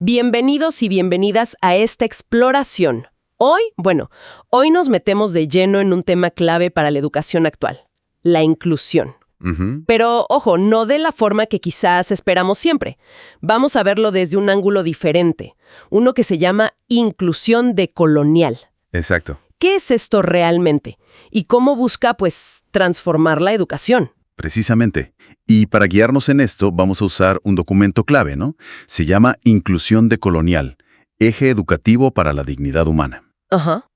Bienvenidos y bienvenidas a esta exploración. Hoy nos metemos de lleno en un tema clave para la educación actual, la inclusión. Pero, ojo, no de la forma que quizás esperamos siempre. Vamos a verlo desde un ángulo diferente, uno que se llama inclusión decolonial. Exacto. ¿Qué es esto realmente? ¿Y cómo busca, transformar la educación? Precisamente. Y para guiarnos en esto, vamos a usar un documento clave, ¿no? Se llama Inclusión decolonial, Eje Educativo para la Dignidad Humana. Ajá.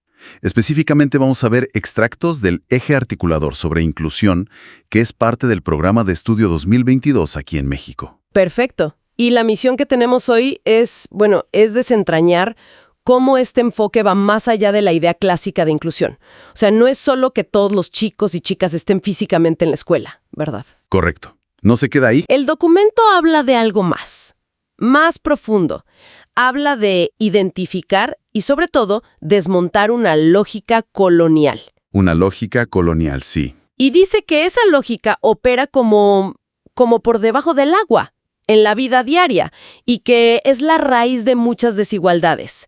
Específicamente vamos a ver extractos del Eje Articulador sobre Inclusión, que es parte del Programa de Estudio 2022 aquí en México. Perfecto. Y la misión que tenemos hoy es desentrañar cómo este enfoque va más allá de la idea clásica de inclusión. O sea, no es solo que todos los chicos y chicas estén físicamente en la escuela, ¿verdad? Correcto. ¿No se queda ahí? El documento habla de algo más profundo. Habla de identificar y, sobre todo, desmontar una lógica colonial. Una lógica colonial, sí. Y dice que esa lógica opera como por debajo del agua, en la vida diaria, y que es la raíz de muchas desigualdades.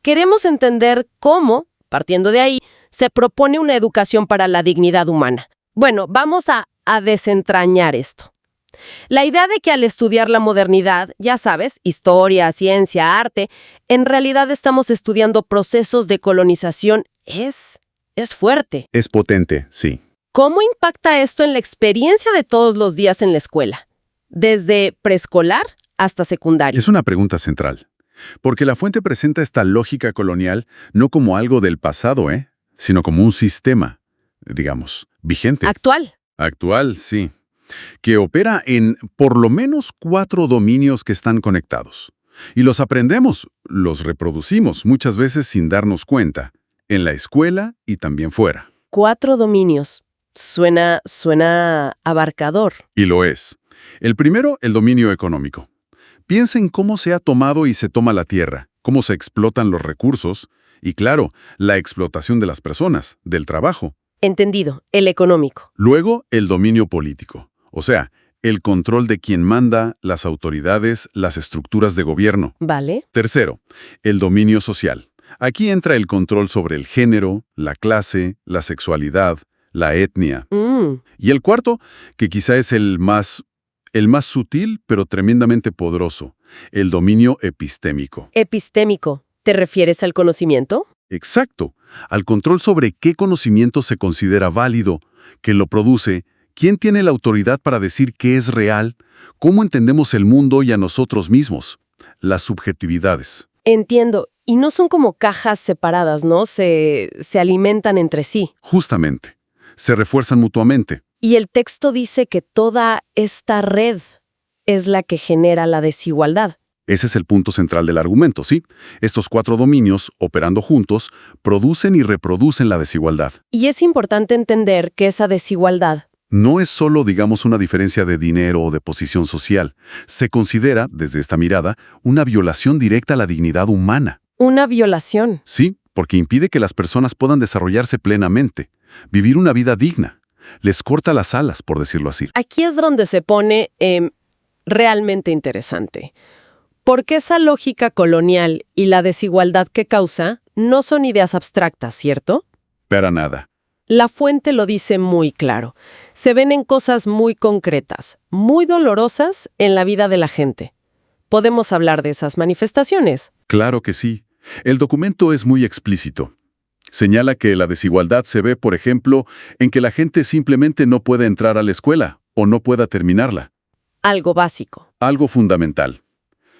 Queremos entender cómo, partiendo de ahí, se propone una educación para la dignidad humana. Bueno, vamos a desentrañar esto. La idea de que al estudiar la modernidad, ya sabes, historia, ciencia, arte, en realidad estamos estudiando procesos de colonización es fuerte. Es potente, sí. ¿Cómo impacta esto en la experiencia de todos los días en la escuela? Desde preescolar hasta secundaria. Es una pregunta central. Porque la fuente presenta esta lógica colonial no como algo del pasado, sino como un sistema, digamos, vigente. Actual. Actual, sí. Que opera en por lo menos 4 dominios que están conectados. Y los aprendemos, los reproducimos muchas veces sin darnos cuenta, en la escuela y también fuera. 4 dominios. Suena abarcador. Y lo es. El primero, el dominio económico. Piensa en cómo se ha tomado y se toma la tierra, cómo se explotan los recursos y, claro, la explotación de las personas, del trabajo. Entendido, el económico. Luego, el dominio político, o sea, el control de quien manda, las autoridades, las estructuras de gobierno. Vale. Tercero, el dominio social. Aquí entra el control sobre el género, la clase, la sexualidad, la etnia. Y el cuarto, que quizá es el más sutil, pero tremendamente poderoso, el dominio epistémico. Epistémico. ¿Te refieres al conocimiento? Exacto, al control sobre qué conocimiento se considera válido, quién lo produce, quién tiene la autoridad para decir qué es real, cómo entendemos el mundo y a nosotros mismos, las subjetividades. Entiendo. Y no son como cajas separadas, ¿no? Se alimentan entre sí. Justamente, se refuerzan mutuamente. Y el texto dice que toda esta red es la que genera la desigualdad. Ese es el punto central del argumento, ¿sí? Estos 4 dominios, operando juntos, producen y reproducen la desigualdad. Y es importante entender que esa desigualdad no es solo, digamos, una diferencia de dinero o de posición social. Se considera, desde esta mirada, una violación directa a la dignidad humana. Una violación. Sí, porque impide que las personas puedan desarrollarse plenamente, vivir una vida digna. Les corta las alas, por decirlo así. Aquí es donde se pone realmente interesante. Porque esa lógica colonial y la desigualdad que causa no son ideas abstractas, ¿cierto? Para nada. La fuente lo dice muy claro. Se ven en cosas muy concretas, muy dolorosas en la vida de la gente. ¿Podemos hablar de esas manifestaciones? Claro que sí. El documento es muy explícito. Señala que la desigualdad se ve, por ejemplo, en que la gente simplemente no puede entrar a la escuela o no pueda terminarla. Algo básico. Algo fundamental.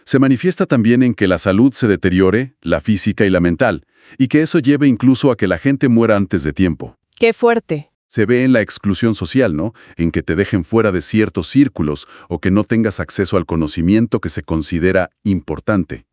Se manifiesta también en que la salud se deteriore, la física y la mental, y que eso lleve incluso a que la gente muera antes de tiempo. ¡Qué fuerte! Se ve en la exclusión social, ¿no? En que te dejen fuera de ciertos círculos o que no tengas acceso al conocimiento que se considera importante.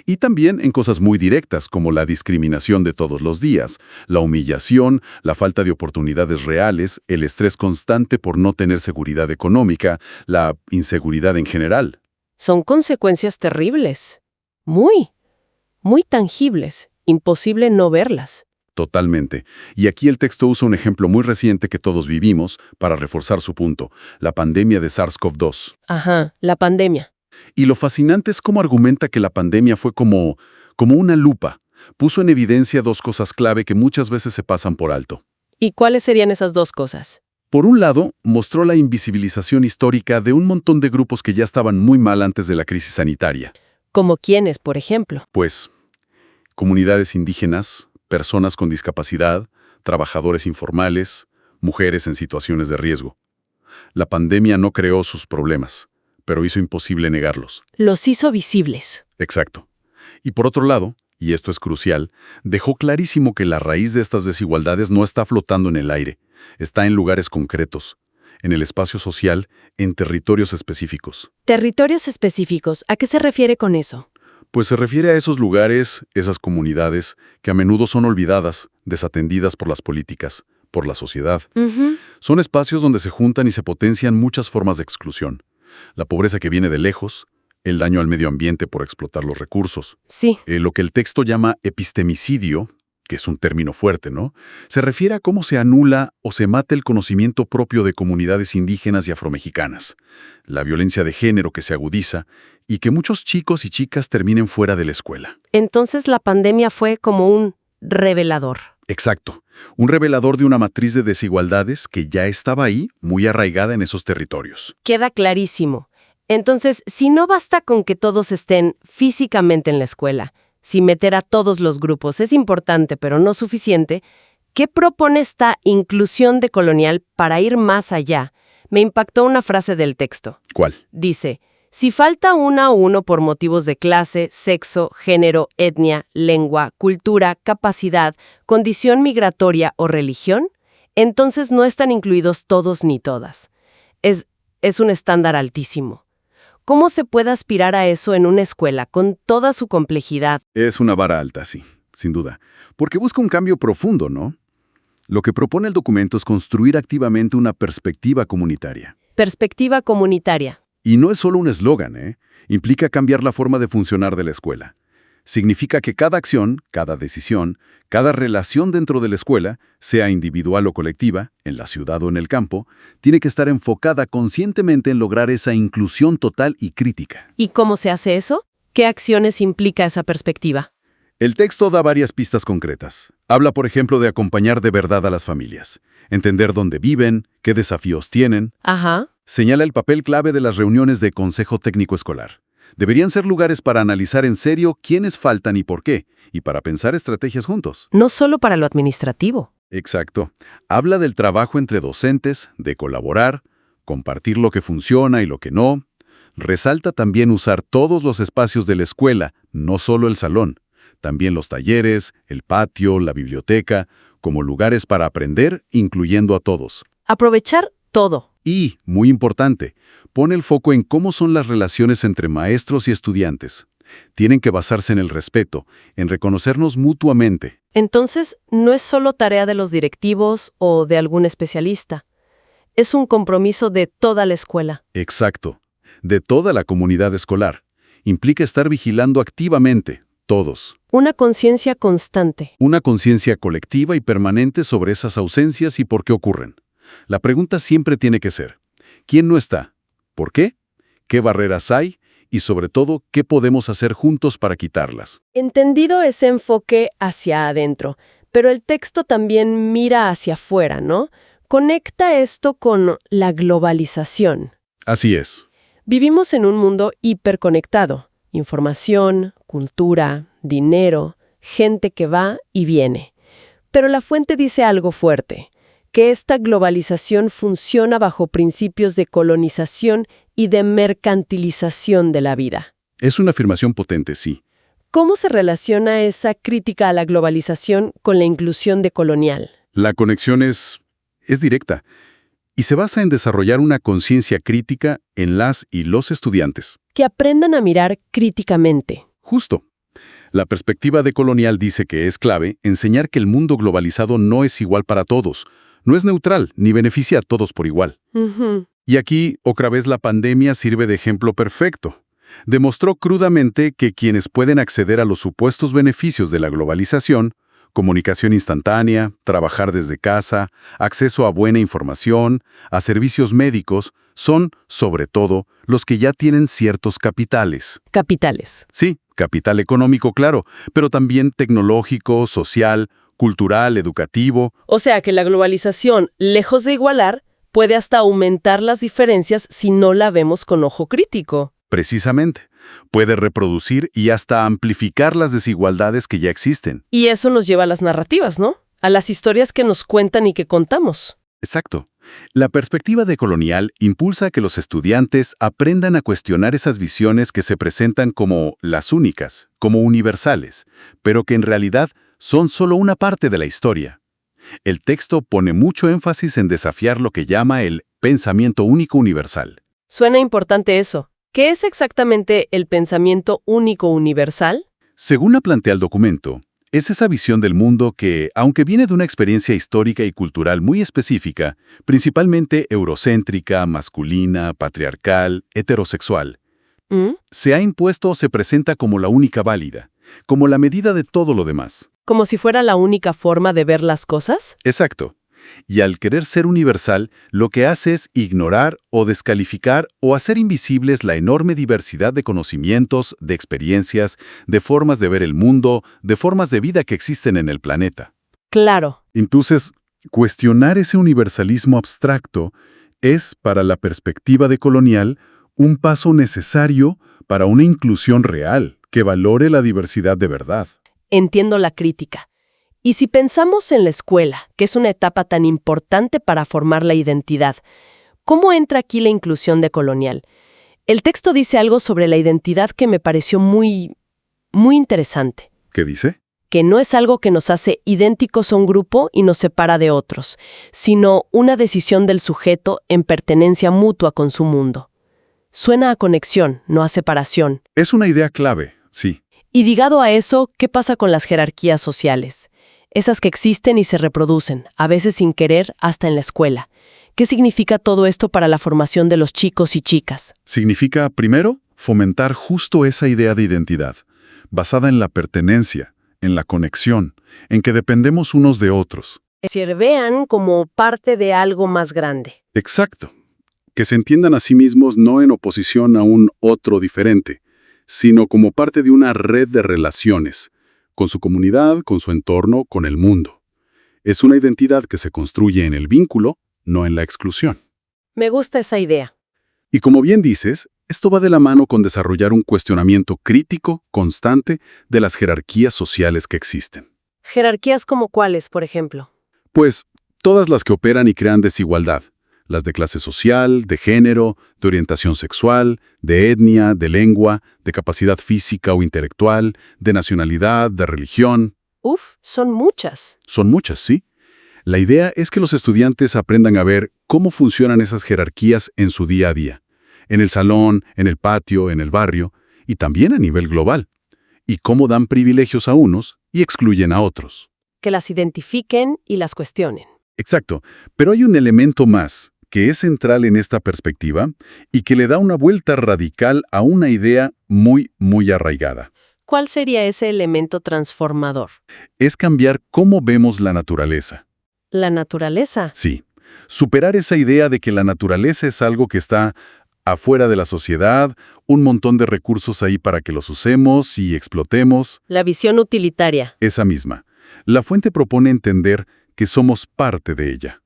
Y también en cosas muy directas, como la discriminación de todos los días, la humillación, la falta de oportunidades reales, el estrés constante por no tener seguridad económica, la inseguridad en general. Son consecuencias terribles. Muy tangibles. Imposible no verlas. Totalmente. Y aquí el texto usa un ejemplo muy reciente que todos vivimos para reforzar su punto, la pandemia de SARS-CoV-2. Ajá, la pandemia. Y lo fascinante es cómo argumenta que la pandemia fue como una lupa. Puso en evidencia dos cosas clave que muchas veces se pasan por alto. ¿Y cuáles serían esas dos cosas? Por un lado, mostró la invisibilización histórica de un montón de grupos que ya estaban muy mal antes de la crisis sanitaria. ¿Como quiénes, por ejemplo? Pues, comunidades indígenas, personas con discapacidad, trabajadores informales, mujeres en situaciones de riesgo. La pandemia no creó sus problemas, pero hizo imposible negarlos. Los hizo visibles. Exacto. Y por otro lado, y esto es crucial, dejó clarísimo que la raíz de estas desigualdades no está flotando en el aire, está en lugares concretos, en el espacio social, en territorios específicos. Territorios específicos, ¿a qué se refiere con eso? Pues se refiere a esos lugares, esas comunidades, que a menudo son olvidadas, desatendidas por las políticas, por la sociedad. Son espacios donde se juntan y se potencian muchas formas de exclusión. La pobreza que viene de lejos, el daño al medio ambiente por explotar los recursos. Sí. Lo que el texto llama epistemicidio, que es un término fuerte, ¿no? Se refiere a cómo se anula o se mata el conocimiento propio de comunidades indígenas y afromexicanas, la violencia de género que se agudiza y que muchos chicos y chicas terminen fuera de la escuela. Entonces la pandemia fue como un revelador. Exacto, un revelador de una matriz de desigualdades que ya estaba ahí, muy arraigada en esos territorios. Queda clarísimo. Entonces, si no basta con que todos estén físicamente en la escuela, si meter a todos los grupos es importante pero no suficiente, ¿qué propone esta inclusión decolonial para ir más allá? Me impactó una frase del texto. ¿Cuál? Dice, si falta uno a uno por motivos de clase, sexo, género, etnia, lengua, cultura, capacidad, condición migratoria o religión, entonces no están incluidos todos ni todas. Es un estándar altísimo. ¿Cómo se puede aspirar a eso en una escuela con toda su complejidad? Es una vara alta, sí, sin duda. Porque busca un cambio profundo, ¿no? Lo que propone el documento es construir activamente una perspectiva comunitaria. Perspectiva comunitaria. Y no es solo un eslogan, ¿eh? Implica cambiar la forma de funcionar de la escuela. Significa que cada acción, cada decisión, cada relación dentro de la escuela, sea individual o colectiva, en la ciudad o en el campo, tiene que estar enfocada conscientemente en lograr esa inclusión total y crítica. ¿Y cómo se hace eso? ¿Qué acciones implica esa perspectiva? El texto da varias pistas concretas. Habla, por ejemplo, de acompañar de verdad a las familias, entender dónde viven, qué desafíos tienen. Ajá. Señala el papel clave de las reuniones de consejo técnico escolar. Deberían ser lugares para analizar en serio quiénes faltan y por qué, y para pensar estrategias juntos. No solo para lo administrativo. Exacto. Habla del trabajo entre docentes, de colaborar, compartir lo que funciona y lo que no. Resalta también usar todos los espacios de la escuela, no solo el salón. También los talleres, el patio, la biblioteca, como lugares para aprender, incluyendo a todos. Aprovechar todo. Y, muy importante, pone el foco en cómo son las relaciones entre maestros y estudiantes. Tienen que basarse en el respeto, en reconocernos mutuamente. Entonces, no es solo tarea de los directivos o de algún especialista. Es un compromiso de toda la escuela. Exacto. De toda la comunidad escolar. Implica estar vigilando activamente, todos. Una conciencia constante. Una conciencia colectiva y permanente sobre esas ausencias y por qué ocurren. La pregunta siempre tiene que ser, ¿quién no está? ¿Por qué? ¿Qué barreras hay? Y sobre todo, ¿qué podemos hacer juntos para quitarlas? Entendido ese enfoque hacia adentro, pero el texto también mira hacia afuera, ¿no? Conecta esto con la globalización. Así es. Vivimos en un mundo hiperconectado. Información, cultura, dinero, gente que va y viene. Pero la fuente dice algo fuerte, que esta globalización funciona bajo principios de colonización y de mercantilización de la vida. Es una afirmación potente, sí. ¿Cómo se relaciona esa crítica a la globalización con la inclusión decolonial? La conexión es directa y se basa en desarrollar una conciencia crítica en las y los estudiantes. Que aprendan a mirar críticamente. Justo. La perspectiva decolonial dice que es clave enseñar que el mundo globalizado no es igual para todos, no es neutral ni beneficia a todos por igual. Ujú. Y aquí, otra vez, la pandemia sirve de ejemplo perfecto. Demostró crudamente que quienes pueden acceder a los supuestos beneficios de la globalización, comunicación instantánea, trabajar desde casa, acceso a buena información, a servicios médicos, son, sobre todo, los que ya tienen ciertos capitales. Capitales. Sí, capital económico, claro, pero también tecnológico, social, cultural, educativo. O sea que la globalización, lejos de igualar, puede hasta aumentar las diferencias si no la vemos con ojo crítico. Precisamente, puede reproducir y hasta amplificar las desigualdades que ya existen. Y eso nos lleva a las narrativas, ¿no? A las historias que nos cuentan y que contamos. Exacto. La perspectiva decolonial impulsa a que los estudiantes aprendan a cuestionar esas visiones que se presentan como las únicas, como universales, pero que en realidad son solo una parte de la historia. El texto pone mucho énfasis en desafiar lo que llama el pensamiento único universal. Suena importante eso. ¿Qué es exactamente el pensamiento único universal? Según la plantea el documento, es esa visión del mundo que, aunque viene de una experiencia histórica y cultural muy específica, principalmente eurocéntrica, masculina, patriarcal, heterosexual, se ha impuesto o se presenta como la única válida, como la medida de todo lo demás. ¿Como si fuera la única forma de ver las cosas? Exacto. Y al querer ser universal, lo que hace es ignorar o descalificar o hacer invisibles la enorme diversidad de conocimientos, de experiencias, de formas de ver el mundo, de formas de vida que existen en el planeta. Claro. Entonces, cuestionar ese universalismo abstracto es, para la perspectiva decolonial, un paso necesario para una inclusión real que valore la diversidad de verdad. Entiendo la crítica. Y si pensamos en la escuela, que es una etapa tan importante para formar la identidad, ¿cómo entra aquí la inclusión decolonial? El texto dice algo sobre la identidad que me pareció muy interesante. ¿Qué dice? Que no es algo que nos hace idénticos a un grupo y nos separa de otros, sino una decisión del sujeto en pertenencia mutua con su mundo. Suena a conexión, no a separación. Es una idea clave, sí. Y ligado a eso, ¿qué pasa con las jerarquías sociales? Esas que existen y se reproducen, a veces sin querer, hasta en la escuela. ¿Qué significa todo esto para la formación de los chicos y chicas? Significa, primero, fomentar justo esa idea de identidad, basada en la pertenencia, en la conexión, en que dependemos unos de otros. Que se vean como parte de algo más grande. Exacto. Que se entiendan a sí mismos no en oposición a un otro diferente, sino como parte de una red de relaciones, con su comunidad, con su entorno, con el mundo. Es una identidad que se construye en el vínculo, no en la exclusión. Me gusta esa idea. Y como bien dices, esto va de la mano con desarrollar un cuestionamiento crítico, constante, de las jerarquías sociales que existen. ¿Jerarquías como cuáles, por ejemplo? Pues, todas las que operan y crean desigualdad. Las de clase social, de género, de orientación sexual, de etnia, de lengua, de capacidad física o intelectual, de nacionalidad, de religión. Uf, son muchas. Son muchas, ¿sí? La idea es que los estudiantes aprendan a ver cómo funcionan esas jerarquías en su día a día, en el salón, en el patio, en el barrio, y también a nivel global, y cómo dan privilegios a unos y excluyen a otros. Que las identifiquen y las cuestionen. Exacto, pero hay un elemento más que es central en esta perspectiva y que le da una vuelta radical a una idea muy arraigada. ¿Cuál sería ese elemento transformador? Es cambiar cómo vemos la naturaleza. ¿La naturaleza? Sí, superar esa idea de que la naturaleza es algo que está afuera de la sociedad, un montón de recursos ahí para que los usemos y explotemos. La visión utilitaria. Esa misma. La fuente propone entender que somos parte de ella,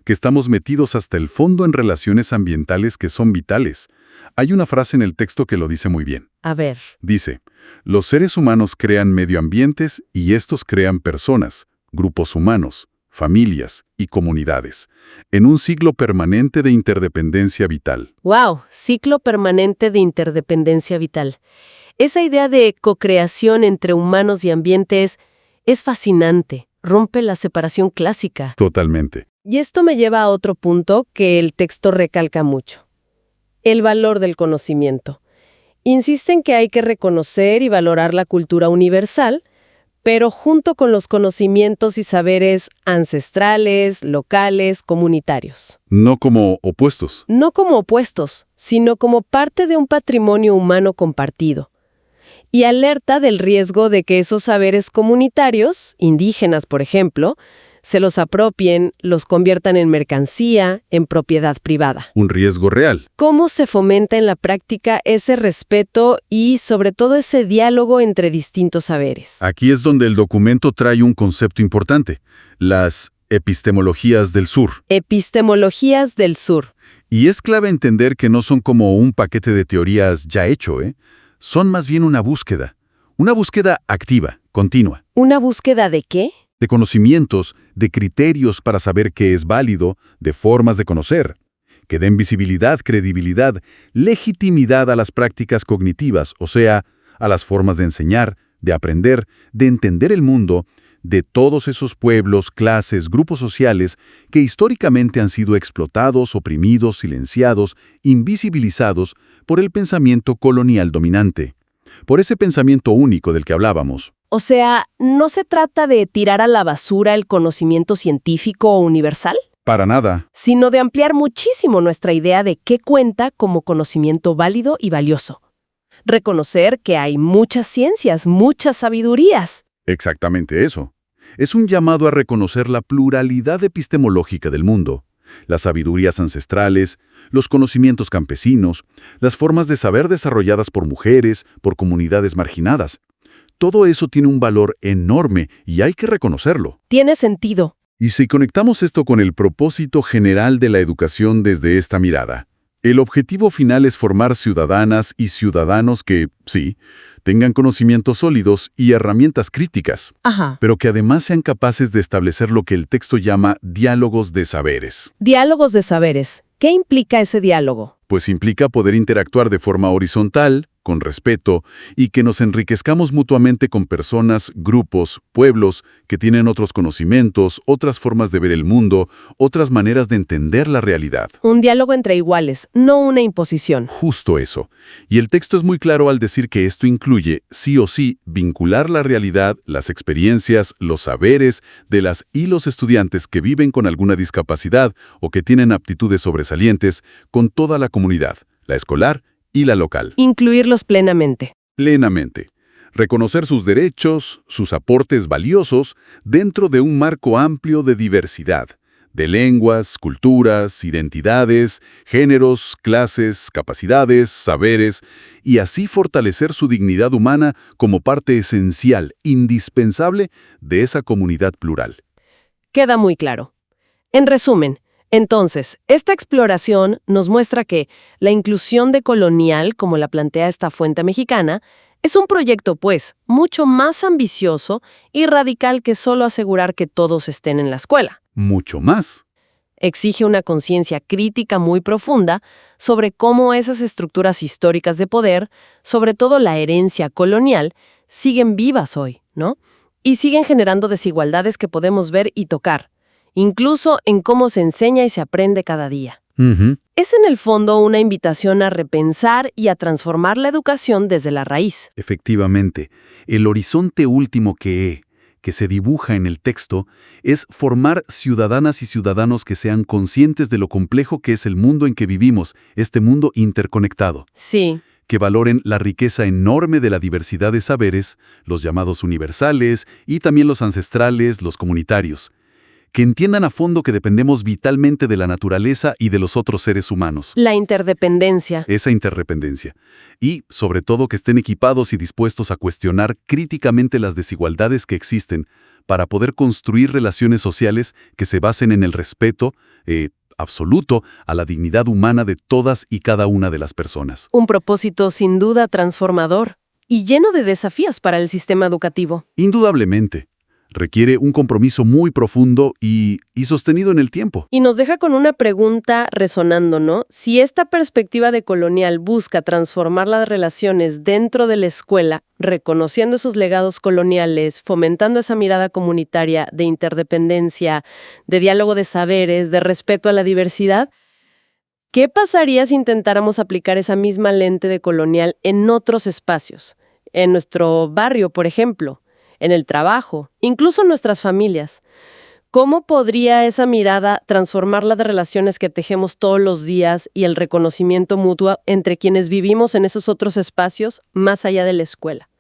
que estamos metidos hasta el fondo en relaciones ambientales que son vitales. Hay una frase en el texto que lo dice muy bien. A ver. Dice, los seres humanos crean medioambientes y estos crean personas, grupos humanos, familias y comunidades, en un ciclo permanente de interdependencia vital. ¡Wow! Ciclo permanente de interdependencia vital. Esa idea de cocreación entre humanos y ambientes es fascinante. Rompe la separación clásica. Totalmente. Y esto me lleva a otro punto que el texto recalca mucho. El valor del conocimiento. Insisten que hay que reconocer y valorar la cultura universal, pero junto con los conocimientos y saberes ancestrales, locales, comunitarios. No como opuestos. No como opuestos, sino como parte de un patrimonio humano compartido. Y alerta del riesgo de que esos saberes comunitarios, indígenas por ejemplo, se los apropien, los conviertan en mercancía, en propiedad privada. Un riesgo real. ¿Cómo se fomenta en la práctica ese respeto y, sobre todo, ese diálogo entre distintos saberes? Aquí es donde el documento trae un concepto importante, las epistemologías del sur. Epistemologías del sur. Y es clave entender que no son como un paquete de teorías ya hecho, Son más bien una búsqueda activa, continua. ¿Una búsqueda de qué? De conocimientos, de criterios para saber qué es válido, de formas de conocer, que den visibilidad, credibilidad, legitimidad a las prácticas cognitivas, o sea, a las formas de enseñar, de aprender, de entender el mundo, de todos esos pueblos, clases, grupos sociales que históricamente han sido explotados, oprimidos, silenciados, invisibilizados por el pensamiento colonial dominante, por ese pensamiento único del que hablábamos. O sea, ¿no se trata de tirar a la basura el conocimiento científico o universal? Para nada. Sino de ampliar muchísimo nuestra idea de qué cuenta como conocimiento válido y valioso. Reconocer que hay muchas ciencias, muchas sabidurías. Exactamente eso. Es un llamado a reconocer la pluralidad epistemológica del mundo, las sabidurías ancestrales, los conocimientos campesinos, las formas de saber desarrolladas por mujeres, por comunidades marginadas. Todo eso tiene un valor enorme y hay que reconocerlo. Tiene sentido. Y si conectamos esto con el propósito general de la educación desde esta mirada, el objetivo final es formar ciudadanas y ciudadanos que, sí, tengan conocimientos sólidos y herramientas críticas, pero que además sean capaces de establecer lo que el texto llama diálogos de saberes. Diálogos de saberes. ¿Qué implica ese diálogo? Pues implica poder interactuar de forma horizontal, con respeto, y que nos enriquezcamos mutuamente con personas, grupos, pueblos que tienen otros conocimientos, otras formas de ver el mundo, otras maneras de entender la realidad. Un diálogo entre iguales, no una imposición. Justo eso. Y el texto es muy claro al decir que esto incluye, sí o sí, vincular la realidad, las experiencias, los saberes de las y los estudiantes que viven con alguna discapacidad o que tienen aptitudes sobresalientes con toda la comunidad, la escolar y la local. Incluirlos plenamente. Plenamente. Reconocer sus derechos, sus aportes valiosos, dentro de un marco amplio de diversidad, de lenguas, culturas, identidades, géneros, clases, capacidades, saberes, y así fortalecer su dignidad humana como parte esencial, indispensable de esa comunidad plural. Queda muy claro. En resumen, entonces, esta exploración nos muestra que la inclusión de colonial, como la plantea esta fuente mexicana, es un proyecto, pues, mucho más ambicioso y radical que solo asegurar que todos estén en la escuela. Mucho más. Exige una conciencia crítica muy profunda sobre cómo esas estructuras históricas de poder, sobre todo la herencia colonial, siguen vivas hoy, ¿no? Y siguen generando desigualdades que podemos ver y tocar, incluso en cómo se enseña y se aprende cada día. Es en el fondo una invitación a repensar y a transformar la educación desde la raíz. Efectivamente, el horizonte último que se dibuja en el texto es formar ciudadanas y ciudadanos que sean conscientes de lo complejo que es el mundo en que vivimos, este mundo interconectado. Sí. Que valoren la riqueza enorme de la diversidad de saberes, los llamados universales y también los ancestrales, los comunitarios. Que entiendan a fondo que dependemos vitalmente de la naturaleza y de los otros seres humanos. La interdependencia. Esa interdependencia. Y, sobre todo, que estén equipados y dispuestos a cuestionar críticamente las desigualdades que existen para poder construir relaciones sociales que se basen en el respeto absoluto a la dignidad humana de todas y cada una de las personas. Un propósito sin duda transformador y lleno de desafíos para el sistema educativo. Indudablemente. Requiere un compromiso muy profundo y sostenido en el tiempo. Y nos deja con una pregunta resonando, ¿no? Si esta perspectiva de colonial busca transformar las relaciones dentro de la escuela, reconociendo esos legados coloniales, fomentando esa mirada comunitaria de interdependencia, de diálogo de saberes, de respeto a la diversidad, ¿Qué pasaría si intentáramos aplicar esa misma lente de colonial en otros espacios? En nuestro barrio, por ejemplo, en el trabajo, incluso en nuestras familias. ¿Cómo podría esa mirada transformar las relaciones que tejemos todos los días y el reconocimiento mutuo entre quienes vivimos en esos otros espacios más allá de la escuela?